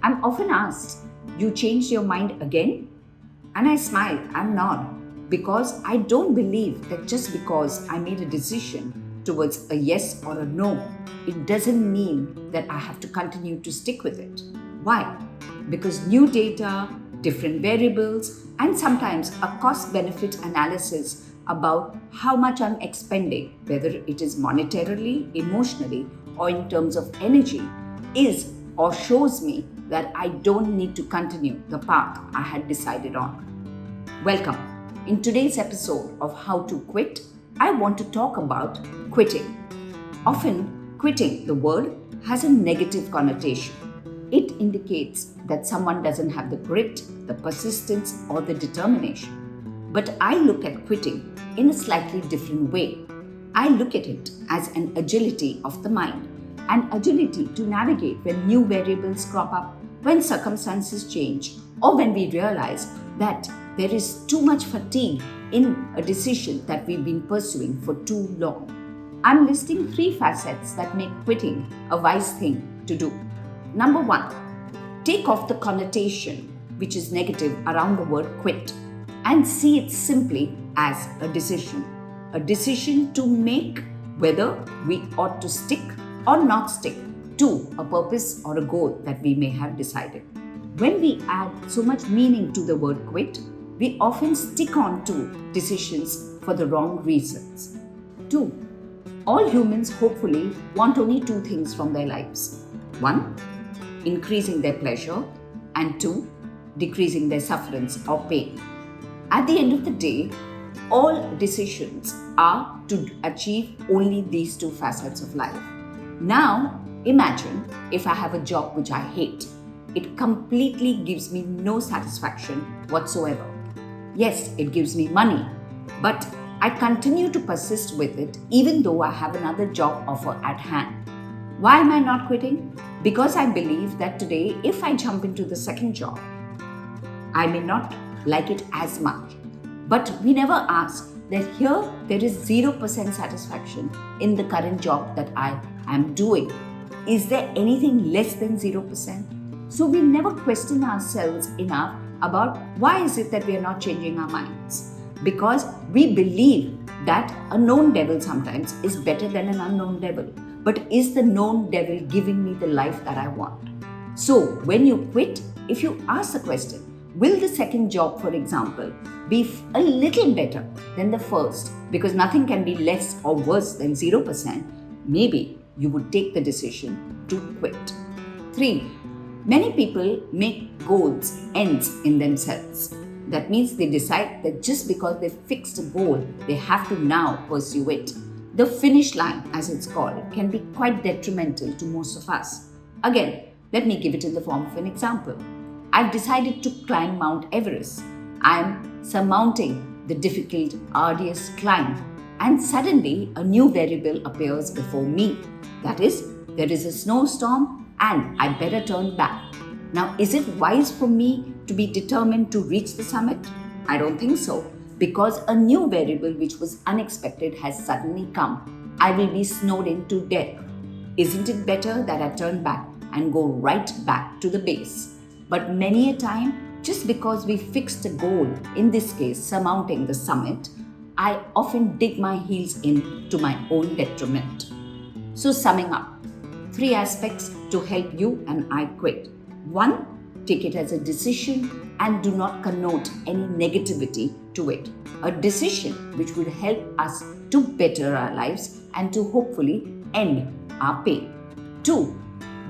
I'm often asked, "You changed your mind again?" And I smile and nod because I don't believe that just because I made a decision towards a yes or a no, it doesn't mean that I have to continue to stick with it. Why? Because new data, different variables, and sometimes a cost benefit analysis about how much I'm expending, whether it is monetarily, emotionally, or in terms of energy, is or shows me that I don't need to continue the path I had decided on. Welcome. In today's episode of How to Quit, I want to talk about quitting. Often, quitting, the word, has a negative connotation. It indicates that someone doesn't have the grit, the persistence, or the determination. But I look at quitting in a slightly different way. I look at it as an agility of the mind, an agility to navigate when new variables crop up, when circumstances change, or when we realize that there is too much fatigue in a decision that we've been pursuing for too long. I'm listing 3 facets that make quitting a wise thing to do. Number 1, take off the connotation, which is negative, around the word quit and see it simply as a decision to make whether we ought to stick or not stick to a purpose or a goal that we may have decided. When we add so much meaning to the word quit, we often stick on to decisions for the wrong reasons. 2, all humans hopefully want only 2 things from their lives. 1, increasing their pleasure, and 2, decreasing their sufferance or pain. At the end of the day, all decisions are to achieve only these 2 facets of life. Now, imagine if I have a job which I hate. It completely gives me no satisfaction whatsoever. Yes, it gives me money, but I continue to persist with it even though I have another job offer at hand. Why am I not quitting? Because I believe that today, if I jump into the second job, I may not like it as much. But we never ask that here there is 0% satisfaction in the current job that I am doing. Is there anything less than 0%? So we never question ourselves enough about why is it that we are not changing our minds. Because we believe that a known devil sometimes is better than an unknown devil. But is the known devil giving me the life that I want? So when you quit, if you ask the question, will the second job, for example, be a little better than the first, because nothing can be less or worse than 0%, maybe you would take the decision to quit. 3, many people make goals ends in themselves. That means they decide that just because they fixed a goal, they have to now pursue it. The finish line, as it's called, can be quite detrimental to most of us. Again, let me give it in the form of an example. I've decided to climb Mount Everest. I'm surmounting the difficult, arduous climb, and suddenly a new variable appears before me. That is, there is a snowstorm and I better turn back. Now, is it wise for me to be determined to reach the summit? I don't think so, because a new variable which was unexpected has suddenly come. I will be snowed in to death. Isn't it better that I turn back and go right back to the base? But many a time, just because we fixed a goal, in this case surmounting the summit, I often dig my heels in to my own detriment. So summing up, 3 aspects to help you and I quit. 1, take it as a decision and do not connote any negativity to it. A decision which would help us to better our lives and to hopefully end our pain. 2,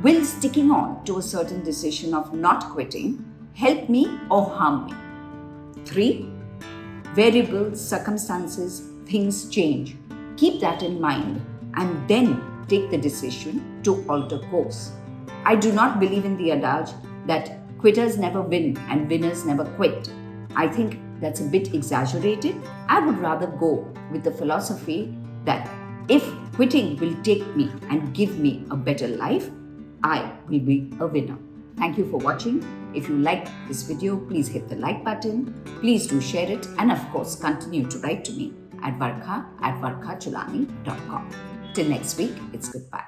will sticking on to a certain decision of not quitting help me or harm me? 3, variables, circumstances, things change. Keep that in mind and then take the decision to alter course. I do not believe in the adage that quitters never win and winners never quit. I think that's a bit exaggerated. I would rather go with the philosophy that if quitting will take me and give me a better life, I will be a winner. Thank you for watching. If you liked this video, please hit the like button. Please do share it, and of course continue to write to me at varkha@varkhachulani.com. Till next week, it's goodbye.